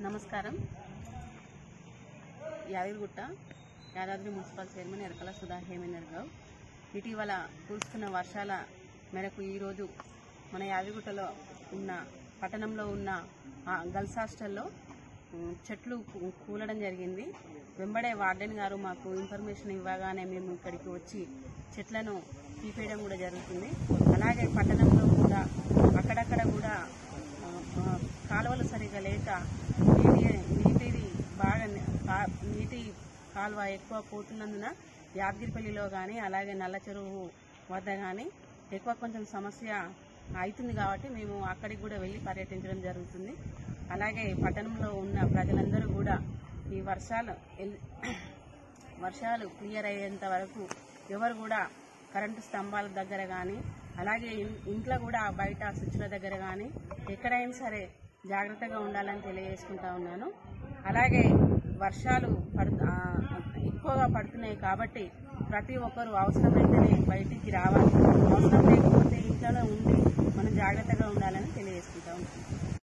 నమస్కారం. Yadagirigutta Yadadri municipal chairman Yerukala Sudha Hemender Goud. ఇటీవల కురుస్తున్న వర్షాల మేరకు ఈరోజు మన యాదగిరిగుట్టలో ఉన్న పట్టణంలో ఉన్న గర్ల్స్ హాస్టల్లో చెట్లు కూలడం జరిగింది. వెంబడే వార్డెన్ గారు మాకు ఇన్ఫర్మేషన్ ఇవ్వగానే మేము ఇక్కడికి వచ్చి చెట్లను తీపేయడం కూడా జరుగుతుంది. అలాగే పట్టణంలో కూడా అక్కడక్కడ కూడా కాలువలు సరిగా లేక నీటి కాలువ ఎక్కువ పోతున్నందున యాదగిరిపల్లిలో కానీ అలాగే నల్ల చెరువు వద్ద కానీ ఎక్కువ కొంచెం సమస్య అవుతుంది కాబట్టి మేము అక్కడికి కూడా వెళ్ళి పర్యటించడం జరుగుతుంది. అలాగే పట్టణంలో ఉన్న ప్రజలందరూ కూడా ఈ వర్షాలు క్లియర్ అయ్యేంత వరకు ఎవరు కూడా కరెంటు స్తంభాల దగ్గర కానీ అలాగే ఇంట్లో కూడా బయట స్విచ్ల దగ్గర కానీ ఎక్కడైనా సరే జాగ్రత్తగా ఉండాలని తెలియజేసుకుంటా ఉన్నాను. అలాగే వర్షాలు ఎక్కువగా పడుతున్నాయి కాబట్టి ప్రతి ఒక్కరూ అవసరమైతేనే బయటికి రావాలి. అవసరం లేకపోతే